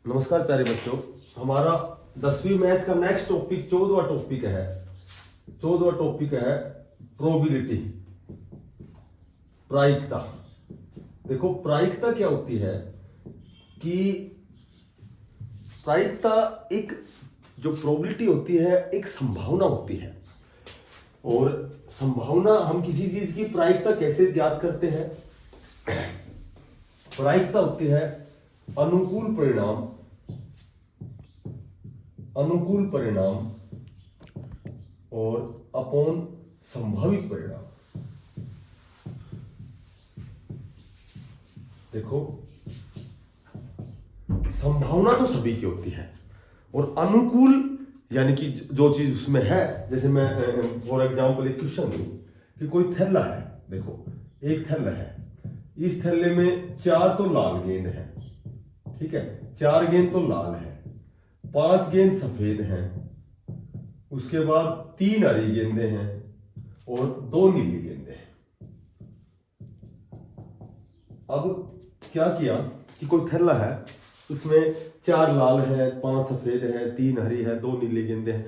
नमस्कार प्यारे बच्चों, हमारा 10वीं मैथ का नेक्स्ट टॉपिक 14वां टॉपिक है। 14वां टॉपिक है प्रोबेबिलिटी, प्रायिकता। देखो प्रायिकता क्या होती है कि प्रायिकता एक जो प्रोबेबिलिटी होती है एक संभावना होती है। और संभावना, हम किसी चीज की प्रायिकता कैसे ज्ञात करते हैं? प्रायिकता होती है अनुकूल परिणाम और अपॉन संभावित परिणाम। देखो संभावना तो सभी की होती है और अनुकूल यानी कि जो चीज उसमें है, जैसे मैं फॉर एग्जांपल एक क्वेश्चन दूं कि कोई थैला है। देखो एक थैला है, इस थैले में 4 तो लाल गेंद है, ठीक है, 4 गेंद तो लाल है, 5 गेंद सफेद हैं, उसके बाद 3 हरी गेंदें हैं और 2 नीली गेंदें हैं। अब क्या किया कि कोई थैला है, उसमें 4 लाल है, 5 सफेद है, 3 हरी है, 2 नीली गेंदें हैं।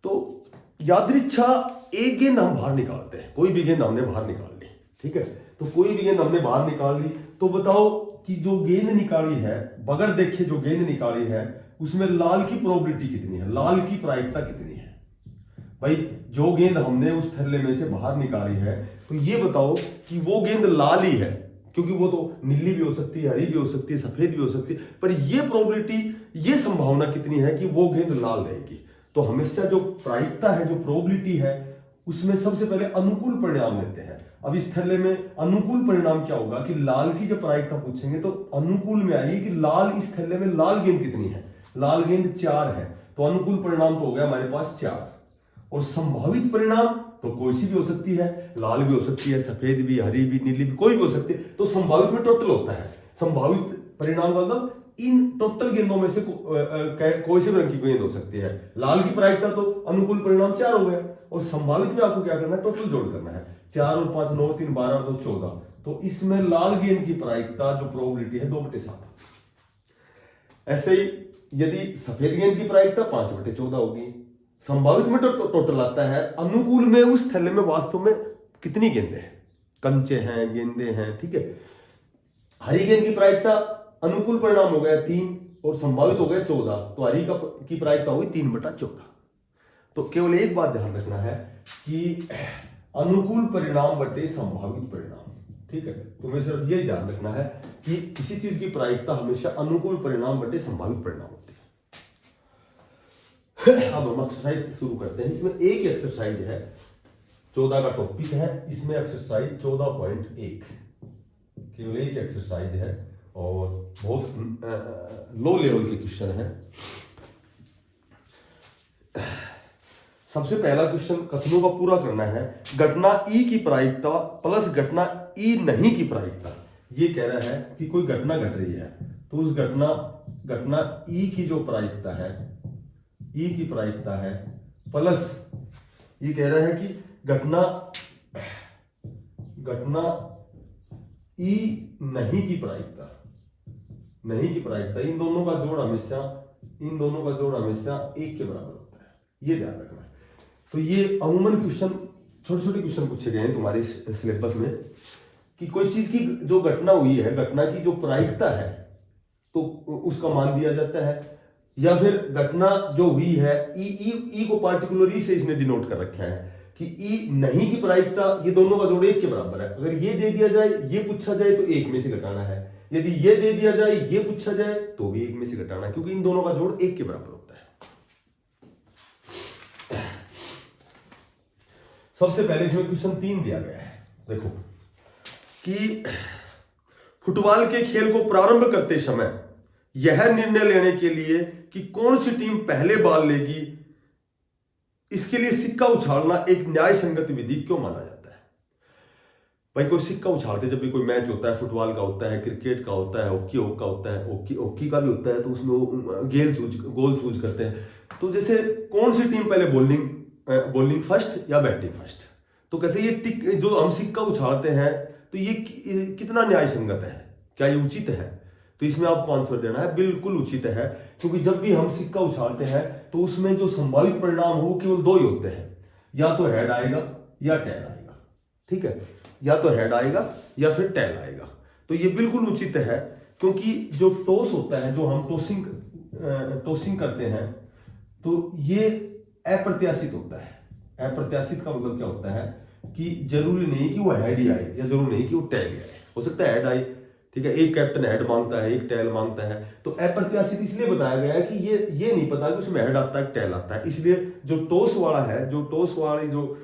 तो यादृच्छा एक गेंद हम बाहर निकालते हैं, कोई भी गेंद हमने बाहर निकाल ली, ठीक है। तो कोई भी गेंद हमने बाहर निकाल ली, तो बताओ कि जो गेंद निकाली है, बगैर देखे जो गेंद निकाली है, उसमें लाल की प्रोबेबिलिटी कितनी है, लाल की प्रायिकता कितनी है? भाई जो गेंद हमने उस थैले में से बाहर निकाली है, तो ये बताओ कि वो गेंद लाल ही है, क्योंकि वो तो नीली भी हो सकती है, हरी भी हो सकती है, सफेद भी हो सकती है, पर ये प्रोबेबिलिटी, ये संभावना कितनी है कि वो गेंद लाल रहेगी। तो हमेशा जो प्रायिकता है, जो प्रोबेबिलिटी है, उसमें सबसे पहले अनुकूल परिणाम लेते हैं। अब इस थैले में अनुकूल परिणाम क्या होगा कि लाल की जब प्रायिकता पूछेंगे तो अनुकूल में आएगी कि लाल, इस थैले में लाल गेंद कितनी है, लाल गेंद 4 है, तो अनुकूल परिणाम तो हो गया हमारे पास 4। और संभावित परिणाम तो कोई सी भी हो सकती है, लाल भी हो सकती है, सफेद भी, हरी भी, नीली भी, कोई भी हो सकती है। तो संभावित में टोटल होता है। संभावित परिणाम मतलब इन टोटल गेंदों में से कोई से भी रंग की गेंद हो सकती है। लाल की प्रायिकता तो अनुकूल परिणाम 4 हो गया, और संभावित में आपको क्या करना है, टोटल जोड़ करना है। 4 और 5 9, 3 12 और 2 14। तो इसमें लाल गेंद की प्रायिकता जो प्रोबेबिलिटी है 2/7। ऐसे ही यदि सफेद गेंद की प्रायिकता 5/14 होगी। संभावित में टोटल आता है, अनुकूल में उस थैले में वास्तव में कितनी गेंदें हैं, कंचे हैं, गेंदें हैं, ठीक है। हरी गेंद की प्रायिकता अनुकूल परिणाम हो गया 3 और संभावित हो गया 14, तो हरी की प्रायिकता होगी 3/14। तो केवल एक बात ध्यान रखना है कि अनुकूल परिणाम बटे संभावित परिणाम, ठीक है। तुम्हें सिर्फ यही ध्यान रखना है कि किसी चीज की प्रायिकता हमेशा अनुकूल परिणाम बटे संभावित परिणाम होती है। अब हम एक्सरसाइज शुरू करते हैं। इसमें एक एक्सरसाइज है, 14 का टॉपिक है, इसमें एक्सरसाइज 14.1 केवल एक एक्सरसाइज है और बहुत लो लेवल के क्वेश्चन है। सबसे पहला क्वेश्चन कथनों का पूरा करना है। घटना ई की प्रायिकता प्लस घटना ई नहीं की प्रायिकता। ये कह रहा है कि कोई घटना घट रही है, तो उस घटना ई की जो प्रायिकता है, ई की प्रायिकता है, प्लस ये कह रहा है कि घटना ई नहीं की प्रायिकता, नहीं की प्रायिकता, इन दोनों का जोड़ हमेशा 1 के बराबर होता है। ये ध्यान रखना है। तो ये अमूमन क्वेश्चन, छोटे छोटे क्वेश्चन पूछे गए हैं तुम्हारे सिलेबस में कि कोई चीज की जो घटना हुई है, घटना की जो प्रायिकता है, तो उसका मान दिया जाता है, या फिर घटना जो हुई है ई को पार्टिकुलर ई से इसने डिनोट कर रखा है कि ई नहीं की प्रायिकता, ये दोनों का जोड़ 1 के बराबर है। अगर ये दे दिया जाए, ये पूछा जाए तो 1 में से घटाना है, यदि ये दे दिया जाए, ये पूछा जाए तो भी 1 में से घटाना है, क्योंकि इन दोनों का जोड़ 1 के बराबर होता है। सबसे पहले इसमें क्वेश्चन 3 दिया गया है। देखो कि फुटबॉल के खेल को प्रारंभ करते समय यह निर्णय लेने के लिए कि कौन सी टीम पहले बॉल लेगी, इसके लिए सिक्का उछालना एक न्याय संगत विधि क्यों माना जाता है? भाई कोई सिक्का उछालते जब भी कोई मैच होता है, फुटबॉल का होता है, क्रिकेट का होता है, हॉकी का होता है, हॉकी का भी होता है, तो उसमें गोल चूज करते हैं। तो जैसे कौन सी टीम पहले बॉलिंग फर्स्ट या बैटिंग फर्स्ट, तो कैसे ये जो हम सिक्का उछालते हैं, तो ये कितना न्याय संगत है, क्या ये उचित है? तो इसमें आपको आंसर देना है बिल्कुल उचित है, क्योंकि जब भी हम सिक्का उछालते हैं तो उसमें जो संभावित परिणाम हो केवल दो ही होते हैं, या तो हेड आएगा या टेल आएगा। ठीक है, या तो हेड आएगा या फिर टेल आएगा। तो ये बिल्कुल उचित है, क्योंकि जो टॉस होता है, जो हम टॉसिंग करते हैं, तो ये अप्रत्याशित होता है। अप्रत्याशित का मतलब क्या होता है कि जरूरी नहीं कि वो हेड ही आए या जरूरी नहीं कि वो टेल आए, हो सकता है हेड आए। ठीक है, एक कैप्टन हेड मांगता है, एक टेल मांगता है। तो अप्रत्याशित इसलिए बताया गया है कि ये नहीं पता कि उसमें हेड आता है टेल आता है। इसलिए जो टॉस वाला है, जो टॉस वाली जो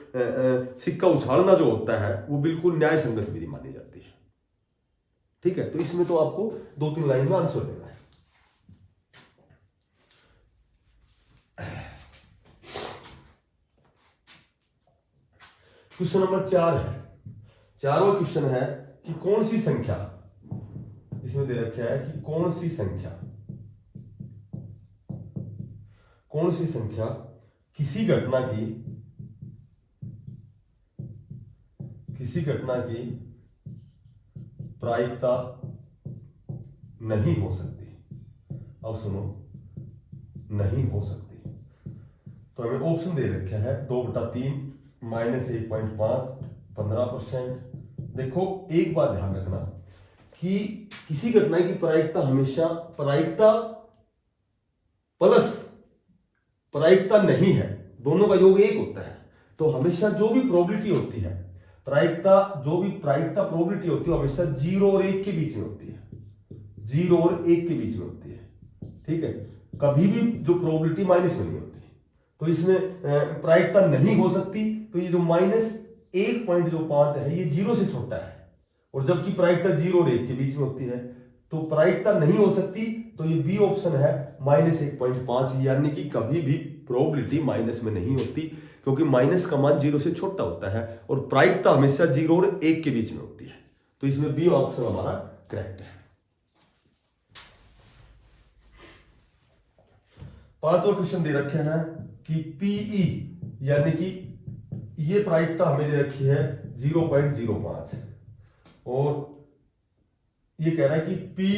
सिक्का उछालना जो होता है, वो बिल्कुल न्याय संगत विधि मानी जाती है। ठीक है, तो इसमें तो आपको 2-3 लाइन में आंसर देना है। क्वेश्चन नंबर 4 है। 4वां क्वेश्चन है कि कौन सी संख्या, इसमें दे रखा है कि कौन सी संख्या किसी घटना की प्रायिकता नहीं हो सकती। अब सुनो, नहीं हो सकती। तो हमें ऑप्शन दे रखा है 2/3, -1.5, 15%। देखो, एक बात ध्यान रखना कि किसी घटना की प्रायिकता हमेशा प्रायिकता प्लस प्रायिकता नहीं है, दोनों का योग एक होता है। तो हमेशा जो भी प्रोबेबिलिटी होती है, प्रायिकता प्रोबेबिलिटी होती है, हमेशा 0 और 1 के बीच में होती है। 0 और 1 के बीच में होती है। ठीक है, कभी भी जो प्रोबेबिलिटी माइनस में नहीं होती। तो इसमें प्रायिकता नहीं हो सकती। तो ये जो -1.5 है, ये 0 से छोटा है, और जबकि प्रायिकता 0 और 1 के बीच में होती है। तो प्रायिकता नहीं हो सकती। तो ये बी ऑप्शन है -1.5, यानी कि कभी भी प्रोबेबिलिटी माइनस में नहीं होती, क्योंकि माइनस का मान 0 से छोटा होता है और प्रायिकता हमेशा 0 और 1 के बीच में होती है। तो इसमें बी ऑप्शन हमारा करेक्ट है। 5वां क्वेश्चन दे रखे हैं कि पीई, यानी कि ये प्रायिकता हमें दे रखी है 0.05, और ये कह रहा है कि पी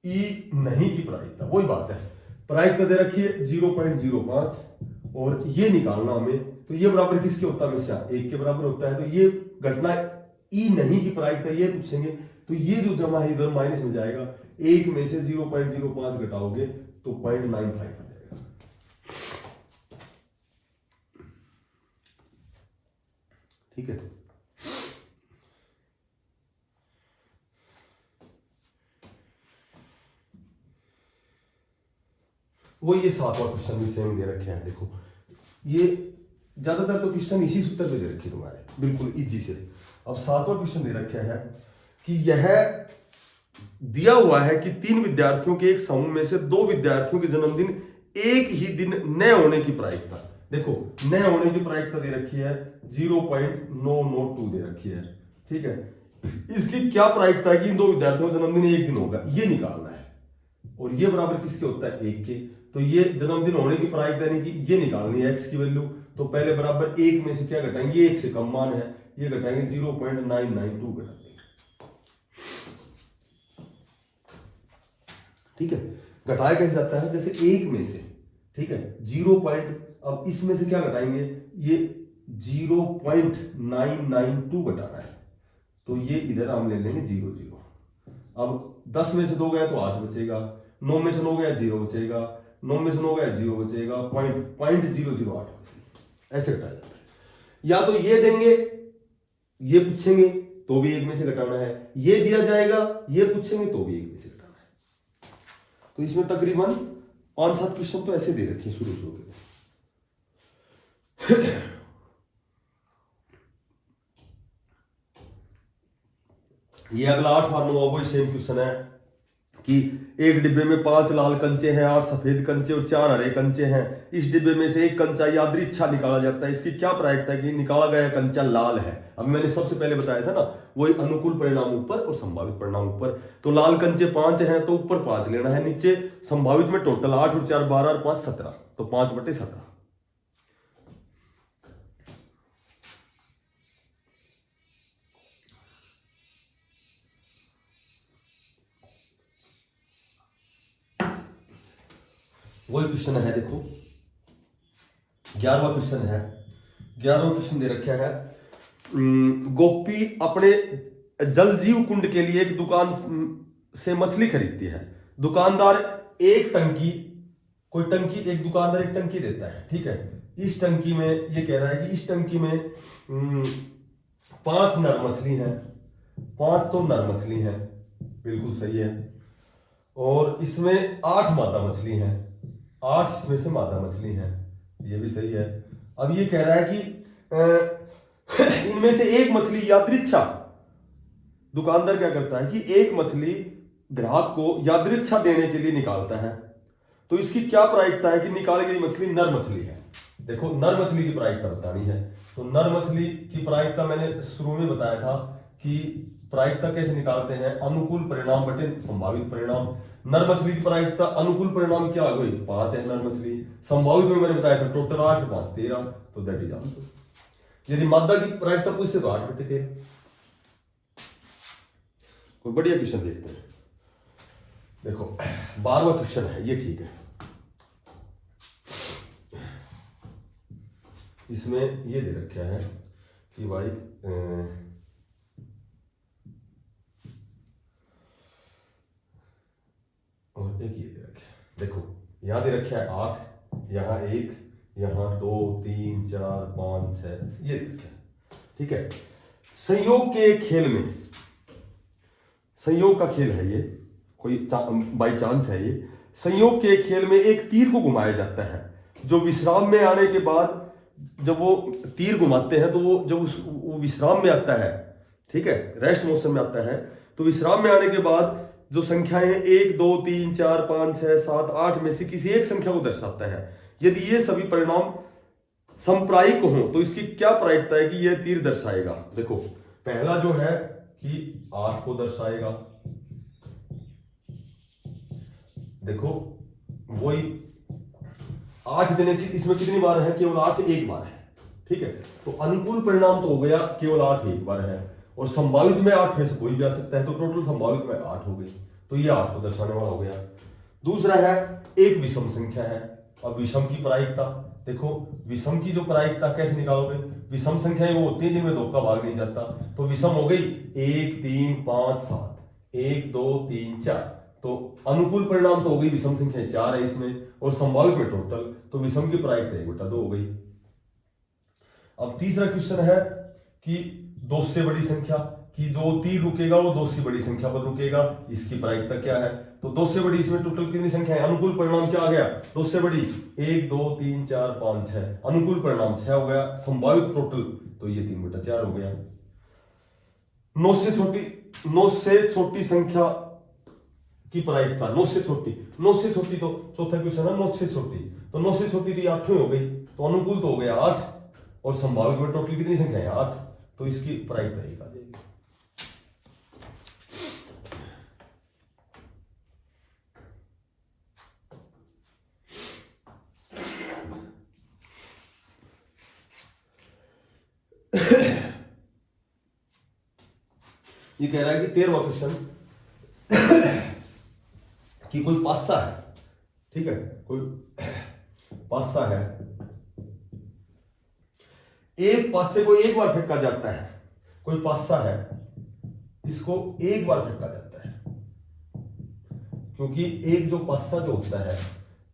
ई नहीं की प्रायिकता, वही बात है, प्रायिकता दे रखी है 0.05 और ये निकालना हमें। तो ये बराबर किसके होता है, हमेशा 1 के बराबर होता है। तो ये घटना ई नहीं की प्रायिकता ये पूछेंगे, तो ये जो जमा है इधर माइनस में जाएगा। 1 में से 0.05 घटाओगे तो 0.95 आ जाएगा। ठीक है, वो ये 7वां क्वेश्चन भी सेम दे रखे हैं। देखो, ये ज्यादातर तो क्वेश्चन इसी सूत्र पे दे रखे तुम्हारे, बिल्कुल इजी से। अब 7वां क्वेश्चन दे रखा है कि यह दिया हुआ है कि 3 विद्यार्थियों के एक समूह में से 2 विद्यार्थियों के जन्मदिन एक ही दिन न होने की प्रायिकता, देखो न होने की प्रायिकता दे रखी है 0.992 दे रखी है। ठीक है, इसकी क्या प्रायिकता है कि इन 2 विद्यार्थियों का जन्मदिन एक दिन होगा, ये निकालना है। और ये बराबर किसके होता है, 1 के। तो ये जन्मदिन होने की प्रायिकता यानी कि ये निकालनी है, x की वैल्यू। तो पहले बराबर 1 में से क्या घटाएंगे, ये 1 से कम मान है, ये घटाएंगे 0.992 घटाएंगे। ठीक है, घटाया कैसे जाता है, जैसे 1 में से, ठीक है, 0 पॉइंट, अब इसमें से क्या घटाएंगे, ये 0.992 घटाना है। तो ये इधर हम ले लेंगे 0 0। अब 10 में से 2 गया तो 8 बचेगा, 9 में से 9 गया 0 बचेगा, 9 में से 9 गया 0 बचेगा, 0.008 ऐसे घटाया जाता है। या तो ये देंगे, ये पूछेंगे तो भी 1 में से घटाना है, ये दिया जाएगा, ये पूछेंगे तो भी 1 में से घटाना है। तो इसमें तकरीबन 5-7 क्वेश्चन तो ऐसे दे रखे शुरू के। ये अगला 8वां 9वां सेम क्वेश्चन है कि एक डिब्बे में 5 लाल कंचे हैं, 8 सफेद कंचे और 4 हरे कंचे हैं। इस डिब्बे में से एक कंचा यादृच्छा निकाला जाता है, इसकी क्या प्रायिकता है कि निकाला गया कंचा लाल है। अब मैंने सबसे पहले बताया था ना, वही अनुकूल परिणाम ऊपर और संभावित परिणाम ऊपर। तो लाल कंचे 5 हैं तो ऊपर 5 लेना है, नीचे संभावित में टोटल 8 और 4 12 और 5 17, तो 5/17। वही क्वेश्चन है, देखो 11वां क्वेश्चन है। 11वां क्वेश्चन दे रखा है, गोपी अपने जल जीव कुंड के लिए एक दुकान से मछली खरीदती है। दुकानदार एक टंकी, कोई टंकी, एक दुकानदार एक टंकी देता है, ठीक है। इस टंकी में ये कह रहा है कि इस टंकी में 5 नर मछली हैं, 5 तो नर मछली हैं, बिल्कुल सही है। और इसमें 8 मादा मछली हैं, 8 इसमें से मादा मछली हैं, ये भी सही है। अब ये कह रहा है कि इनमें से एक मछली यादृच्छा, दुकानदार क्या करता है कि एक मछली ग्राहक को यादृच्छा देने के लिए निकालता है। तो इसकी क्या प्रायिकता है कि निकाली गई मछली नर मछली है। देखो नर मछली की प्रायिकता बतानी है। तो नर मछली की प्रायिकता मैंने शुरू में बताया था कि प्रायिकता कैसे निकालते हैं, अनुकूल परिणाम बटे संभावित परिणाम। नर मछली की प्रायिकता अनुकूल परिणाम क्या हो गई, 5 है नर मछली। संभावित में मैंने बताया था टोटल 8, 5 13, तो दैट इज आंसर। यदि मादा की प्रायिकता पूछते तो 8 बटे 13। कोई बढ़िया क्वेश्चन देखते हैं। देखो 12वां क्वेश्चन है, ये ठीक है। इसमें ये दे रखा है कि भाई और एक ये दे रखा है, देखो यहां दे रखा है 8, यहां 1, यहां 2 3 4 5 6, ये दे रखा है, ठीक है। संयोग के खेल में, संयोग का खेल है ये, कोई बाई चांस है ये। संयोग के खेल में एक तीर को घुमाया जाता है, जो विश्राम में आने के बाद, जब वो तीर घुमाते हैं तो वो जब वो विश्राम में आता है, ठीक है, रेस्ट मोशन में आता है, तो विश्राम में आने के बाद जो संख्याएं 1 2 3 4 5 6 7 8 में से किसी एक संख्या को दर्शाता है। यदि ये सभी परिणाम संप्रायिक हो तो इसकी क्या प्रायिकता है कि यह तीर दर्शाएगा। देखो पहला जो है कि 8 को दर्शाएगा, देखो वही 8 देने की, इसमें कितनी बार है, केवल 8 एक बार है, ठीक है। तो अनुकूल परिणाम तो हो गया केवल 8 एक बार है, और संभावित में 8 में से कोई भी आ सकता है, तो टोटल संभावित में 8 हो गई, तो ये 8 को दर्शाने वाला हो गया। दूसरा है एक विषम संख्या है। अब विषम की प्रायिकता देखो, विषम की जो प्रायिकता कैसे निकालोगे, विषम संख्याएं वो होती है जिनमें 2 का भाग नहीं जाता, तो विषम हो गई 1 3 5 7, 1 2 3 4, तो अनुकूल परिणाम तो हो गई विषम संख्या 4 है इसमें, और संभावित में टोटल, तो विषम की प्रायिकता 1/2 हो गई। अब तीसरा क्वेश्चन है कि 2 से बड़ी संख्या, कि जो तीर रुकेगा वो 2 से बड़ी संख्या पर रुकेगा, इसकी प्रायिकता क्या है। तो 2 से बड़ी, इसमें टोटल कितनी संख्या है, अनुकूल परिणाम क्या आ गया, 2 से बड़ी 1 2 3 4 5 6, अनुकूल परिणाम 6 हो गया, संभावित टोटल तो ये 3/4 हो गया। 9 से छोटी संख्या की प्रायिकता, 9 से छोटी, 9 से छोटी, तो चौथा क्वेश्चन है 9 से छोटी, तो 9 से छोटी तो 8 हो गई, तो अनुकूल तो हो गया 8, और संभावित में टोटल कितनी संख्या है 8, तो इसकी प्रायिकता 1 आ जाएगी। ये कह रहा है कि 13वां क्वेश्चन कि कोई पासा है, ठीक है, कोई पासा है, एक पासे को एक बार फेंका जाता है, कोई पासा है, इसको एक बार फेंका जाता है, क्योंकि एक जो पासा जो होता है,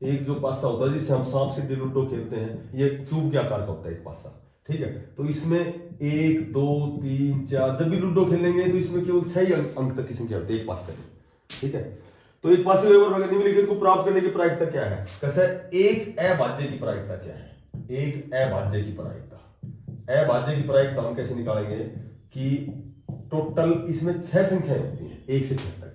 एक जो पासा होता है जिससे हम सांप सीढ़ी लूडो खेलते हैं, ये क्यूब के आकार का होता है एक पासा, ठीक है। तो इसमें 1 2 3 4, जब भी लूडो खेलेंगे तो इसमें केवल 6 ही अंक तक की संख्या होती है एक पासे में, ठीक है। तो एक पासे निम्नलिखित को प्राप्त करने की प्रायिकता क्या है, कैसे, एक अभाज्य की प्रायिकता क्या है, एक अभाज्य की प्रायिकता। अभाज्य की प्रायिकता हम कैसे निकालेंगे कि टोटल इसमें 6 संख्याएं होती हैं 1 से 6 तक,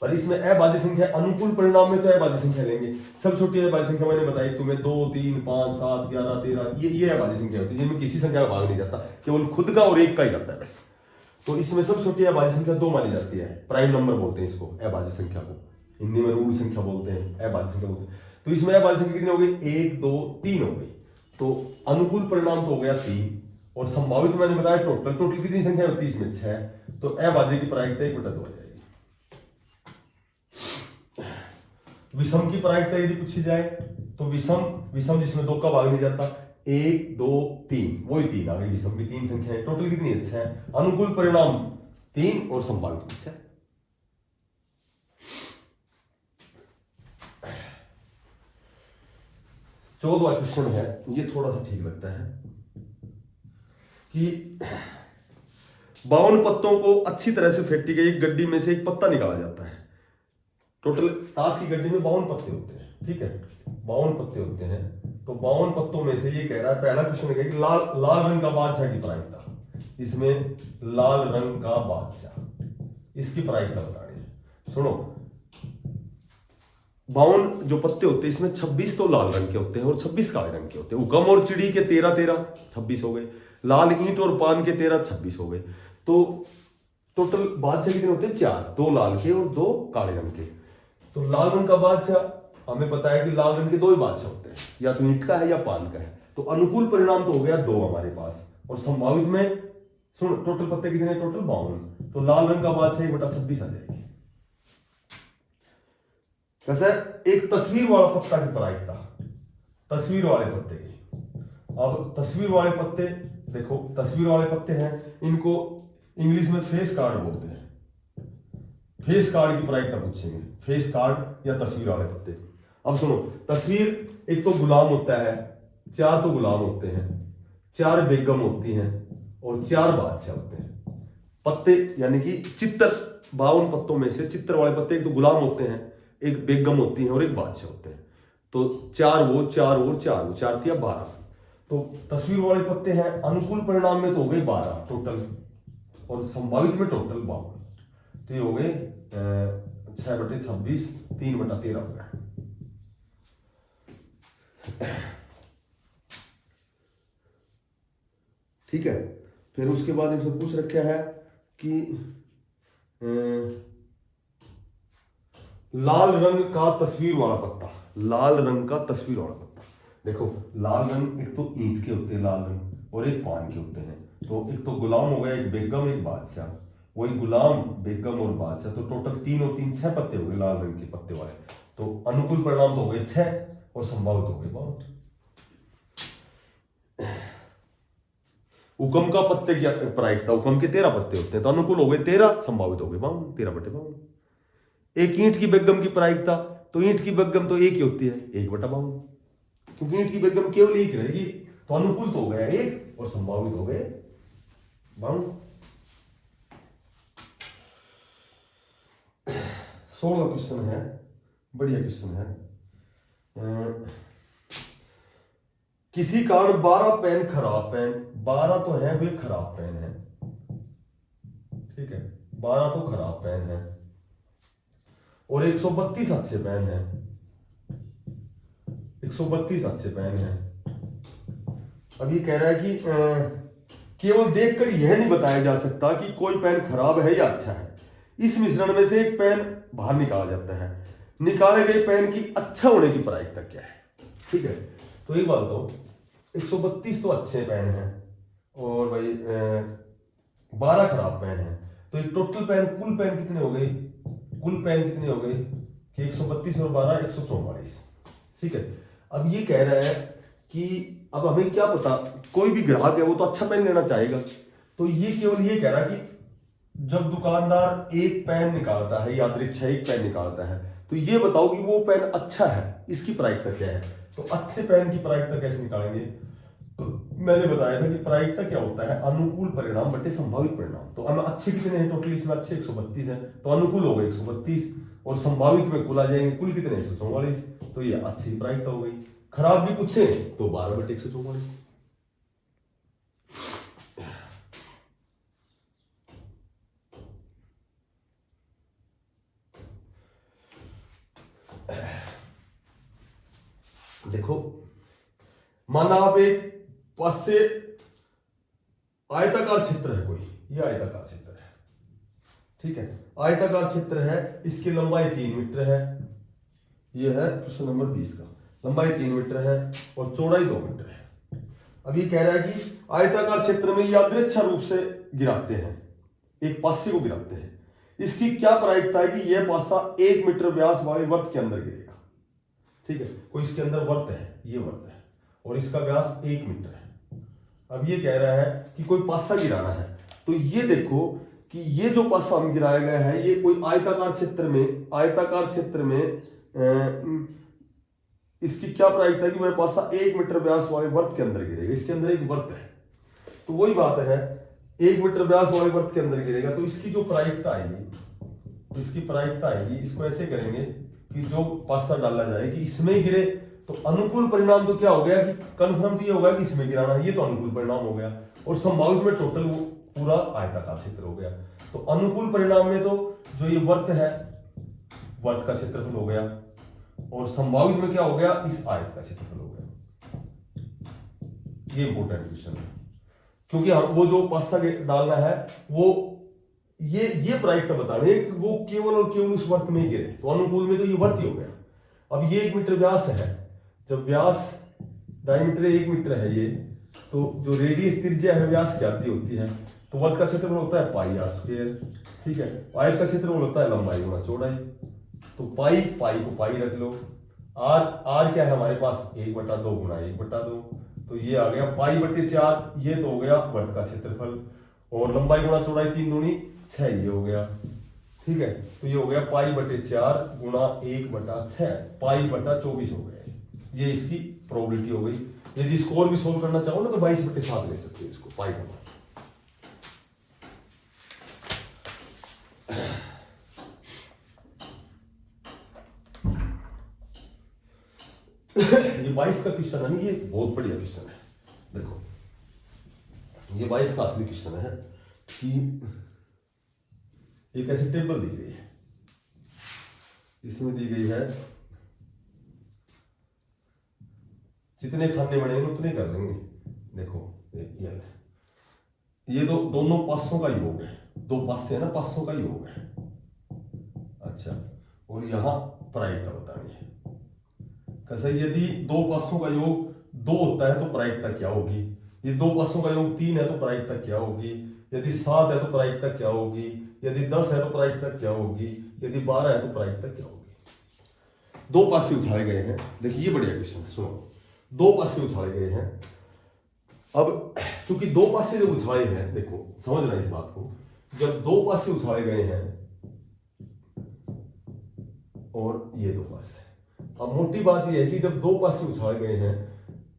पर इसमें अभाज्य संख्या, अनुकूल परिणाम में तो अभाज्य संख्या लेंगे, सब छोटी अभाज्य संख्या मैंने बताई तुम्हें 2 3 5 7 11 13, ये अभाज्य संख्या होती है जिनमें किसी संख्या का भाग नहीं जाता, केवल खुद का और एक का ही जाता है बस। तो इसमें सब छोटी अभाज्य संख्या 2 मानी जाती है, प्राइम नंबर बोलते हैं इसको, अभाज्य संख्या को हिंदी में ऋण संख्या बोलते हैं, अभाज्य संख्या बोलते हैं। तो इसमें अभाज्य संख्या कितनी हो गई, 1 2 3 हो गई, तो अनुकूल परिणाम तो हो गया 3, और संभावित मैंने बताया टोटल कितनी संख्या होती है इसमें 6, तो अभाज्य की प्रायिकता 1/2 हो जाएगी। विषम की प्रायिकता यदि पूछी जाए तो विषम, विषम जिसमें 2 का भाग नहीं जाता, 1 2 3, वही 3 आ गई, विषम भी 3 संख्या है। टोटल कितनी है? 6। अनुकूल परिणाम 3 और संभावित 6। चौदहवां क्वेश्चन है, ये थोड़ा सा ठीक लगता है कि 52 पत्तों को अच्छी तरह से फेंटी गई एक गड्डी में से एक पत्ता निकाला जाता है। टोटल ताश की गड्डी में 52 पत्ते होते हैं, ठीक है, 52 पत्ते होते हैं। तो 52 पत्तों में से ये कह रहा है, पहला क्वेश्चन है कि लाल रंग का बादशाह की प्रायिकता, इसमें लाल रंग का बादशाह, इसकी प्रायिकता बतानी है। सुनो, 52 जो पत्ते होते हैं इसमें 26 तो लाल रंग के होते हैं और 26 काले रंग के होते हैं। उकम और चिड़ी के 13 26 हो गए, लाल ईंट और पान के 13 26 हो गए। तो टोटल बादशाह कितने होते हैं? 4, 2 लाल के और 2 काले रंग के। तो लाल रंग का बादशाह हमें पता है कि लाल रंग के 2 ही बादशाह होते हैं, या तो ईंट का है या पान का है। तो अनुकूल परिणाम तो हो गया 2 हमारे पास, और संभावित में सुन टोटल पत्ते कितने? टोटल 52। तो लाल रंग का बादशाह 1/26 आ जाएगी। कैसे? एक तस्वीर वाला पत्ता की प्रायिकता, तस्वीर वाले पत्ते की। अब तस्वीर वाले पत्ते देखो, तस्वीर वाले पत्ते हैं, इनको इंग्लिश में फेस कार्ड बोलते हैं। फेस कार्ड की प्रायिकता पूछेंगे, फेस कार्ड या तस्वीर वाले पत्ते। अब सुनो, तस्वीर एक तो गुलाम होता है, 4 तो गुलाम होते हैं, 4 बेगम होती हैं और 4 बादशाह होते हैं। पत्ते यानी कि चित्र, 52 पत्तों में से चित्र वाले पत्ते एक तो गुलाम होते हैं, एक बेगम होती है और एक बादशाह होते हैं। तो 4 वो 4 वो 4 वो, 4 तिया 12। तो तस्वीर वाले पत्ते हैं, अनुकूल परिणाम में तो हो गए 12 टोटल, और संभावित में टोटल 52। तो ये हो गए 6/26, 3/13 हो गया। ठीक है, फिर उसके बाद इनसे पूछ रखा है कि लाल रंग का तस्वीर वाला पत्ता, लाल रंग का तस्वीर वाला पत्ता। देखो, लाल रंग एक तो ईंट के होते हैं लाल रंग, और एक पान के होते हैं। तो एक तो गुलाम हो गया, एक बेगम एक बादशाह, वही गुलाम बेगम और बादशाह। तो टोटल 3 और 3 6 पत्ते हो गए लाल रंग के पत्ते वाले। तो अनुकूल परिणाम तो हो गए 6 और संभावित हो गए 52। उकम का पत्ते की प्रायिकता, उकम के 13 पत्ते होते हैं, तो अनुकूल हो गए 13, संभावित हो गए 52, 13/52। एक ईंट की बेगम की प्रायिकता, तो ईंट की बेगम तो एक ही होती है, 1/52, क्योंकि ईंट की बेगम केवल एक रहेगी। तो अनुकूल तो हो गया 1 और संभावित हो गए 52। 16वां क्वेश्चन है, बढ़िया क्वेश्चन है। किसी कारण 12 पेन खराब पेन, 12 तो है वे खराब पेन है, ठीक है, 12 तो खराब पेन है, और 132 अच्छे पेन है, 132 अच्छे पेन है। अब ये कह रहा है कि केवल देखकर यह नहीं बताया जा सकता कि कोई पेन खराब है या अच्छा है। इस मिश्रण में से एक पेन बाहर निकाला जाता है, निकाले गए पेन की अच्छा होने की प्रायिकता क्या है? ठीक है, तो एक बात तो 132 तो अच्छे पेन हैं और भाई 12 खराब पेन है। तो ये टोटल पेन, कुल पेन कितने हो गए? कुल पेन कितने हो गए कि 132 और 12 144। ठीक है, अब ये कह रहा है कि अब हमें क्या पता, कोई भी ग्राहक है वो तो अच्छा पेन लेना चाहेगा। तो ये केवल ये कह रहा है कि जब दुकानदार एक पेन निकालता है, यादृच्छा एक पेन निकालता है, तो ये बताओ कि वो पेन अच्छा है, इसकी प्रायिकता क्या है। तो अच्छे पेन की प्रायिकता कैसे निकालेंगे? तो मैंने बताया था कि प्रायिकता क्या होता है, अनुकूल परिणाम बटे संभावित परिणाम। तो हमें अच्छे कितने हैं टोटल, इसमें अच्छे 132 है, तो अनुकूल हो गए 132 और संभावित में कुल आ जाएंगे, कुल कितने 144। तो ये अच्छी की प्रायिकता हो गई। खराब भी पूछे तो 12/144। देखो, माना आप एक पास से आयताकार क्षेत्र है कोई, ये आयताकार क्षेत्र है, ठीक है, आयताकार क्षेत्र है, इसकी लंबाई 3 मीटर है, ये है प्रश्न नंबर 20 का, लंबाई 3 मीटर है और चौड़ाई 2 मीटर है। अब ये कह रहा है कि आयताकार क्षेत्र में यादृच्छा रूप से गिराते हैं, एक पासे को गिराते हैं, इसकी क्या प्रायिकता है कि यह पासा 1 मीटर व्यास वाले वर्त के अंदर गिरेगा। ठीक है, कोई इसके अंदर वर्त है, ये वर्त है और इसका व्यास 1 मीटर है। अब ये कह रहा है कि कोई पासा गिराना है, तो ये देखो कि ये जो पासा हम गिराया गया है ये कोई आयताकार क्षेत्र में इसकी क्या प्रायिकता है कि वह पासा 1 मीटर व्यास वाले वर्त के अंदर गिरेगा। इसके अंदर एक वर्त है, तो वही बात है 1 मीटर व्यास वाले वर्त के अंदर गिरेगा, तो इसकी जो प्रायिकता आएगी, इसको ऐसे करेंगे कि जो पासा डाला जाए कि इसमें गिरे, तो अनुकूल परिणाम तो क्या हो गया कि कन्फर्म तो ये होगा कि इसमें गिराना है, ये तो अनुकूल परिणाम हो गया, और संभावित में टोटल वो पूरा आयताकार क्षेत्र हो गया। तो अनुकूल परिणाम में तो जो ये वर्त है, वर्त का क्षेत्रफल हो गया, और संभावित में क्या हो गया, इस आयत का क्षेत्रफल हो गया। ये इंपॉर्टेंट क्वेश्चन है, क्योंकि हम वो जो पासा डालना है वो ये प्रायिकता बतानी है कि वो केवल और केवल उस वर्त में ही गिरे, तो अनुकूल में तो ये वर्त ही हो गया। अब ये 1 मीटर व्यास है, जब व्यास डायमीटर 1 मीटर है ये, तो जो रेडियस त्रिज्या है व्यास की आधी होती है, तो वर्त का क्षेत्रफल होता है पाई आर स्क्वायर, ठीक है, आयत का क्षेत्रफल होता है लंबाई गुणा चौड़ाई, तो पाई को पाई रख लो, आर क्या है हमारे पास 1/2 गुणा 1/2, तो ये आ गया पाई/4, ये तो हो गया वर्त का क्षेत्रफल, और लंबाई गुणा चौड़ाई 3 दूनी 6, ये हो गया, ठीक है, तो ये हो गया पाई/4 गुणा 1/6, पाई/24 हो गया। ये इसकी प्रोबेबिलिटी हो गई। यदि इसको और भी सोल्व करना चाहो ना तो 22/7 ले सकते हो इसको, पाई का। ये 22 का क्वेश्चन है, ये बहुत बढ़िया क्वेश्चन है। देखो ये 22 का असली क्वेश्चन है कि एक ऐसी टेबल दी गई है, इसमें दी गई है जितने खाने बनेंगे उतने कर लेंगे। देखो ये दोनों पासों का योग है, 2 पासे है ना, पासों का योग है। अच्छा, और यहां प्रायिकता बतानी है। कैसे, यदि 2 पासों का योग 2 होता है तो प्रायिकता क्या होगी, ये 2 पासों का योग 3 है तो प्रायिकता क्या होगी, यदि 7 है तो प्रायिकता क्या होगी, यदि 10 है तो प्रायिकता क्या होगी, यदि 12 है तो प्रायिकता क्या होगी। 2 पासे उठाए गए हैं। देखिए ये बढ़िया क्वेश्चन है, सुनो। 2 पासे उछाले गए हैं। अब क्योंकि 2 पासे जब उछाले हैं, देखो समझना इस बात को, जब 2 पासे उछाले गए हैं और ये 2 पासे, अब मोटी बात यह है कि जब 2 पासे उछाले गए हैं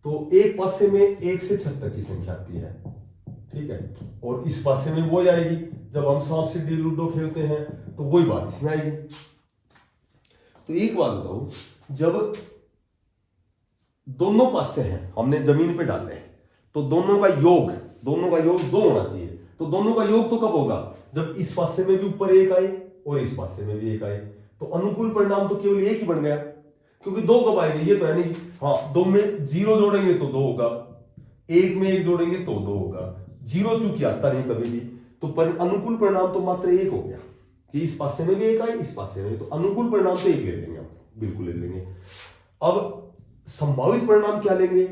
तो एक पासे में 1 से 6 तक की संख्या आती है, ठीक है, और इस पासे में वो आएगी। जब हम सांप सीढ़ी लूडो खेलते हैं तो वही बात इसमें आएगी। तो एक बात बताओ, जब दोनों पासे हैं हमने जमीन पे डाले तो दोनों का योग 2 होना चाहिए। तो दोनों का योग तो कब होगा, जब इस पासे में भी ऊपर 1 आए और इस पासे में भी 1 आए, तो अनुकूल परिणाम तो केवल 1 ही बन गया, क्योंकि 2 कब आएंगे ये तो है नहीं। हाँ, 2 में 0 जोड़ेंगे तो 2 होगा, 1 में 1 जोड़ेंगे तो 2 होगा, 0 चूंकि आता नहीं कभी भी, तो अनुकूल परिणाम तो मात्र 1 हो गया कि इस पासे में भी 1 आए, इस पासे में भी, तो अनुकूल परिणाम तो 1 ले लेंगे हम, बिल्कुल ले लेंगे। अब संभावित परिणाम क्या लेंगे,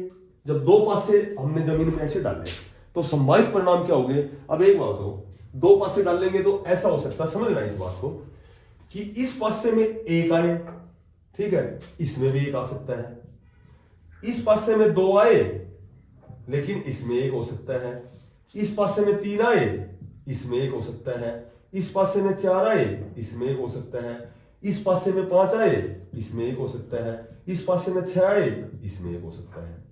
जब 2 पासे हमने जमीन में ऐसे डाले तो संभावित परिणाम क्या होंगे। अब एक बात हो, 2 पासे डालेंगे तो ऐसा हो सकता है, समझना इस बात को, कि इस पासे में 1 आए, ठीक है, इसमें भी 1 आ सकता है, इस पासे में 2 आए लेकिन इसमें 1 हो सकता है, इस पासे में 3 आए इसमें 1 हो सकता है, इस पासे में 4 आए इसमें 1 हो सकता है, इस पासे में 5 आए इसमें 1 हो सकता है, इस पासे में 6 आए इसमें 1 हो सकता है,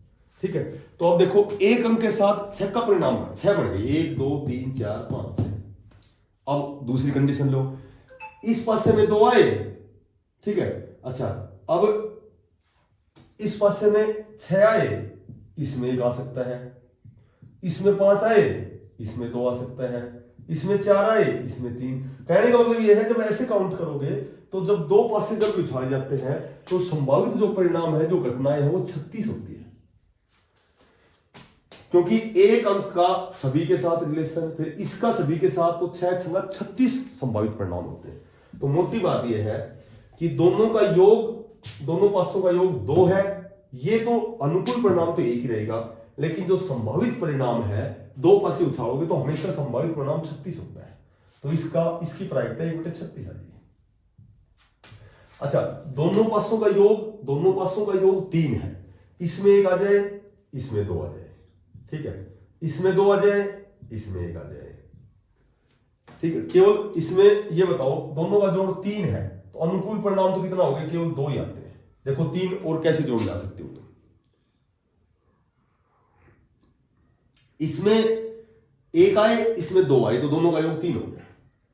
ठीक है। तो अब देखो 1 अंक के साथ 6 का परिणाम 6 बन गई, 1 2 3 4 5 6। अब दूसरी कंडीशन लो, इस पासे में 2 आए, ठीक है, अच्छा, अब इस पासे में 6 आए इसमें 1 आ सकता है, इसमें 5 आए इसमें 2 आ सकता है, इसमें 4 आए इसमें 3। कहने का मतलब यह है, जब ऐसे काउंट करोगे तो जब 2 पासे जब उछाले जाते हैं तो संभावित जो परिणाम है, जो घटनाएं हैं, वो 36 होती है, क्योंकि 1 अंक का सभी के साथ रिलेशन, फिर इसका सभी के साथ, तो 6 6 36 संभावित परिणाम होते हैं। तो मोटी बात यह है कि दोनों का योग, दोनों पासों का योग 2 है, ये तो अनुकूल परिणाम तो 1 ही रहेगा, लेकिन जो संभावित परिणाम है 2 पासे उछालोगे तो हमेशा संभावित परिणाम 36 होता है, तो इसकी प्रायिकता 1/36 आ जाएगी। अच्छा, दोनों पासों का योग 3 है। इसमें 1 आ जाए, इसमें 2 आ जाए, ठीक है, इसमें 2 आ जाए, इसमें 1 आ जाए, ठीक है। केवल इसमें ये बताओ, दोनों का जोड़ 3 है तो अनुकूल परिणाम तो कितना हो गया, केवल 2 ही आते हैं। देखो 3 और कैसे जोड़ ला सकते हो तुम। इसमें 1 आए, इसमें 2 आए, तो दोनों का योग 3 हो गया।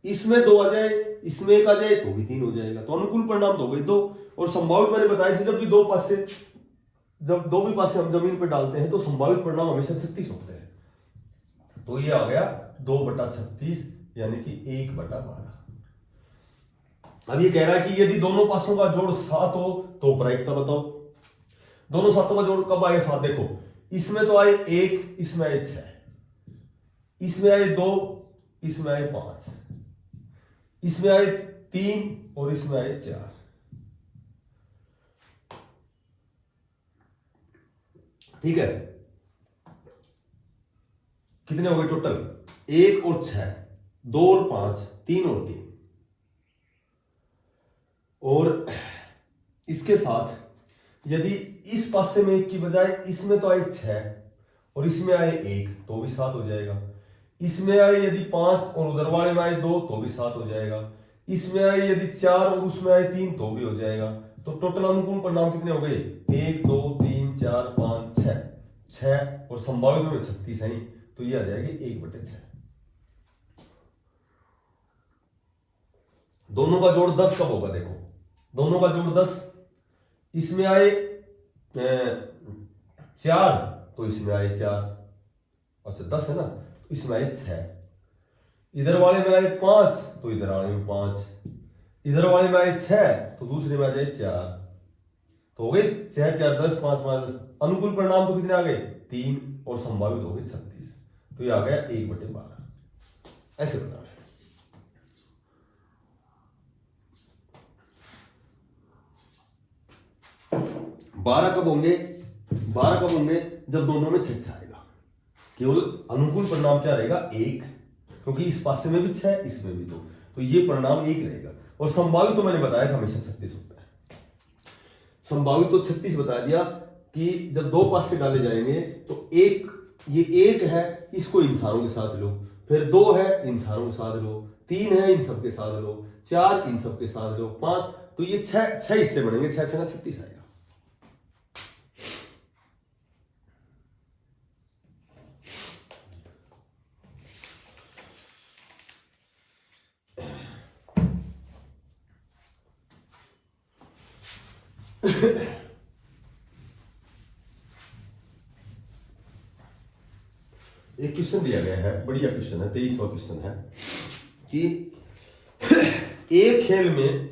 इसमें 2 आ जाए, इसमें 1 आ जाए तो भी 3 हो जाएगा, तो अनुकूल परिणाम तो हो गए 2। और संभावित मैंने बताया थी, जब भी दो भी पासे हम जमीन पर डालते हैं तो संभावित परिणाम हमेशा 36 होते हैं। तो ये आ गया 2/36, यानी कि 1/12। अब ये कह रहा है कि यदि दोनों पासों का जोड़ 7 हो तो प्रायिकता बताओ। दोनों सातों का जोड़ कब आए 7? देखो, इसमें तो आए 1, इसमें आए 6, इसमें आए 2, इसमें आए 5, इसमें आए 3 और इसमें आए 4। ठीक है, कितने हो गए टोटल? 1 और 6, 2 और 5, 3 और 3। और इसके साथ यदि इस पासे में 1 की बजाय इसमें तो आए 6 और इसमें आए 1 तो भी 7 हो जाएगा। इसमें आए यदि 5 और उधर वाले में आए 2 तो भी 7 हो जाएगा। इसमें आए यदि 4 और उसमें आए 3 तो भी हो जाएगा। तो टोटल अनुकूल परिणाम कितने हो गए? 1 2 3 4 5 6 और संभावित में 36 है, तो ये आ जाएगी 1/6। दोनों का जोड़ 10 कब होगा? देखो, दोनों का जोड़ 10, इसमें आए 4 तो इसमें आए 4, अच्छा 10 है ना, तो इसमें आए 6, इधर वाले में आए 5 तो इधर वाले में 5, इधर वाले में आए 6 तो दूसरे में आ जाए 4, तो हो गए 6 4 10 5 5 10। अनुकूल परिणाम तो कितने आ गए? 3 और संभावित हो गए 36, तो ये आ गया 1/12। ऐसे बता 12 कब होंगे? 12 कब होंगे? जब दोनों में 6 आएगा। केवल अनुकूल परिणाम क्या रहेगा? 1, क्योंकि इस पासे में भी 6, इसमें भी 2, तो ये परिणाम 1 रहेगा। और संभावित तो मैंने बताया था हमेशा 36 होता है। संभावित तो 36 बता दिया कि जब दो पासे डाले जाएंगे तो ये 1 है, इसको इन सारों के साथ लो, फिर 2 है, इन सारों के साथ लो, 3 है, इन सब के साथ लो, 4 इन सब के साथ लो, 5, तो ये 6 हिस्से बनेंगे, 6 6 36 आएगा। एक क्वेश्चन दिया गया है, बढ़िया क्वेश्चन है, 23वां क्वेश्चन है कि एक खेल में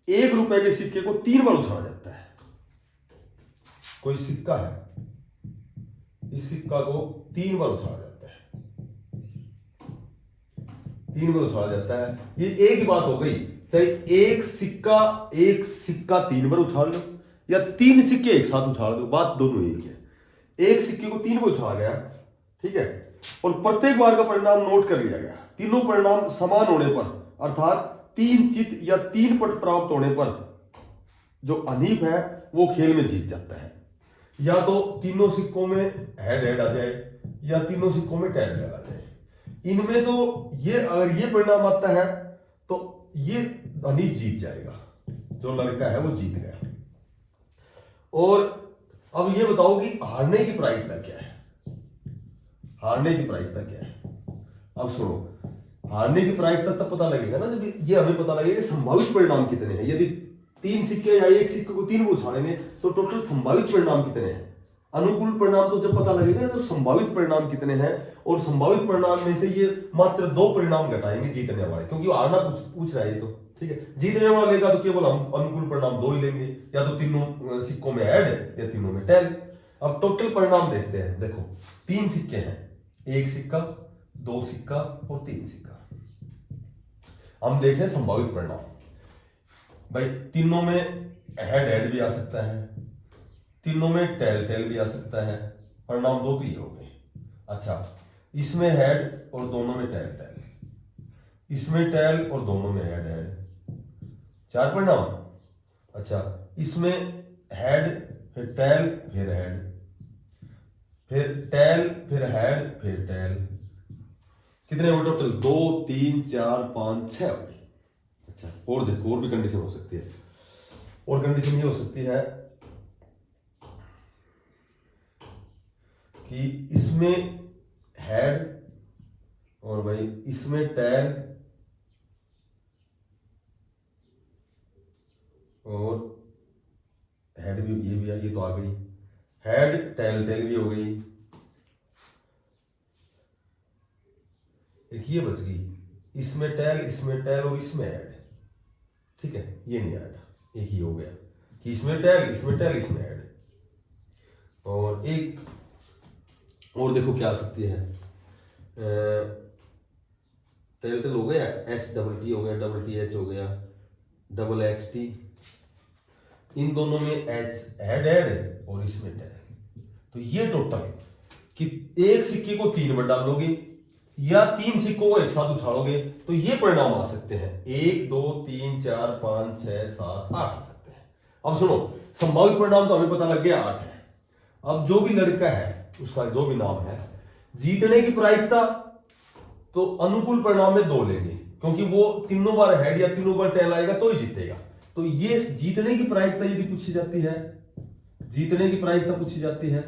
1 रुपए के सिक्के को 3 बार उछाला जाता है। कोई सिक्का है, इस सिक्का को 3 बार उछाला जाता है, 3 बार उछाला जाता है। ये एक ही बात हो गई, चाहे एक सिक्का 3 बार उछाल लो या 3 सिक्के एक साथ उछाल दो, बात दोनों एक है। एक सिक्के को 3 बार उछाला गया, ठीक है, और प्रत्येक बार का परिणाम नोट कर लिया गया। तीनों परिणाम समान होने पर, अर्थात 3 चित या 3 पट प्राप्त होने पर जो अनीप है वो खेल में जीत जाता है। या तो तीनों सिक्कों में हेड हेड आ जाए या तीनों सिक्कों में टेल टेल आ जाए। इनमें तो ये, अगर ये परिणाम आता है तो ये अनीप जीत जाएगा, जो लड़का है वो जीत गया। और अब ये बताओ कि हारने की प्रायिकता क्या है? हारने की प्रायिकता क्या है? अब सुनो, हारने की प्रायिकता तब पता लगेगा ना जब ये हमें पता लगेगा कि संभावित परिणाम कितने हैं। यदि 3 सिक्के या एक सिक्के को 3 उछालेंगे तो टोटल संभावित परिणाम कितने हैं। अनुकूल परिणाम तो जब पता लगेगा ना तो संभावित परिणाम कितने हैं, और संभावित परिणाम में से ये मात्र 2 परिणाम घटाएंगे जीतने वाले, क्योंकि हारना पूछ रहा है तो ठीक है। जीतने वाला लेगा तो केवल हम अनुकूल परिणाम 2 ही लेंगे, या तो तीनों सिक्कों में हेड या तीनों में टेल। अब टोटल परिणाम देखते हैं। देखो 3 सिक्के हैं, 1 सिक्का, 2 सिक्का और 3 सिक्का। हम देखें संभावित परिणाम, भाई तीनों में हेड हेड भी आ सकता है, तीनों में टेल टेल भी आ सकता है, परिणाम 2 तो ये हो गए। अच्छा, इसमें हेड और दोनों में टेल टेल, इसमें टेल और दोनों में हेड हेड, 4 परिणाम। अच्छा, इसमें हेड, फिर टेल, फिर हेड, फिर टेल, फिर हेड, फिर टेल। कितने हुए टोटल? 2 3 4 5 6 हो गए। अच्छा, और देखो और भी कंडीशन हो सकती है। और कंडीशन ये हो सकती है कि इसमें हेड और भाई इसमें टेल और हेड भी, ये भी है, ये तो आ गई हेड टेल, टेल भी हो गई। एक ये बच गई, इसमें टेल और इसमें हेड। ठीक है, ये नहीं आया था, एक ही हो गया कि इसमें टेल, इसमें हेड। और एक और देखो क्या आ सकती है, टेल टेल हो गया, एच डबल टी हो गया, डबल टी एच हो गया, डबल एच टी। इन दोनों में एच हेड हेड और इसमें टेल। तो ये टोटल कि एक सिक्के को 3 बार डाल दोगे या 3 सिक्कों को एक साथ उछालोगे तो ये परिणाम आ सकते हैं। 1 2 3 4 5 6 7 8 आ सकते हैं। अब सुनो, संभावित परिणाम तो हमें पता लग गया 8 है। अब जो भी लड़का है उसका जो भी नाम है, जीतने की प्रायिकता तो अनुकूल परिणाम में 2 लेंगे, क्योंकि वो तीनों बार हेड या तीनों बार टेल आएगा तो ही जीतेगा। तो ये जीतने की प्रायिकता यदि पूछी जाती है, जीतने की प्रायिकता पूछी जाती है,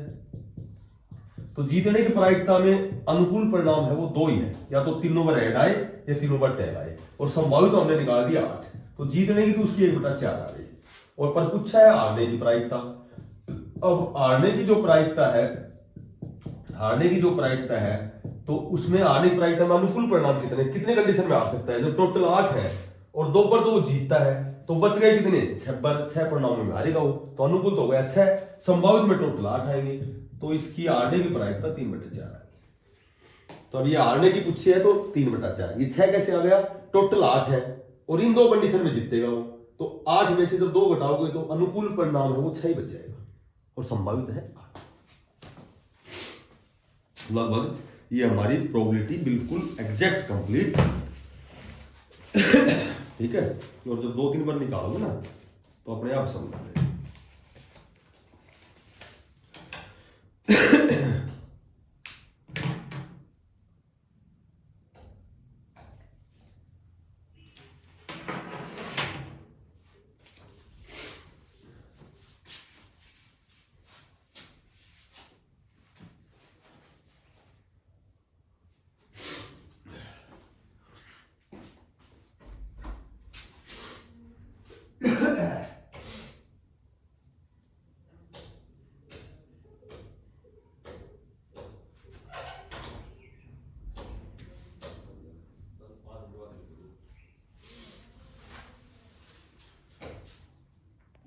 तो जीतने की प्रायिकता में अनुकूल परिणाम है वो 2 ही है, या तो तीनों बार हेड आए या तीनों बार टेल आए। और संभावित हमने निकाल दिया 8, तो जीतने की तो उसकी 1/4 आ गई। और पर पूछा है हारने की प्रायिकता। अब हारने की जो प्रायिकता है, हारने की जो प्रायिकता है, तो उसमें हारने की प्रायिकता में अनुकूल परिणाम कितने कितने कंडीशन में आ सकता है? जब टोटल 8 है और 2 बार तो वो जीतता है, तो बच गए कितने? 6 परिणामों में हारेगा वो, तो अनुकूल तो हो गया 6, संभावित में टोटल 8 आएंगे, तो इसकी हारने की प्रायिकता 3/4 आएगी। तो अब ये हारने की पूछी है तो 3/4, ये 6 कैसे आ गया? टोटल 8 है और इन 2 कंडीशन में जीतेगा वो, तो 8 में से जब 2 घटाओगे तो अनुकूल परिणाम है वो 6 ही बच जाएगा और संभावित है 8। लगभग ये हमारी प्रोबेबिलिटी बिल्कुल एग्जैक्ट कंप्लीट। ठीक है, और जब 2-3 बार निकालोगे ना तो अपने आप समझ आ जाएगा।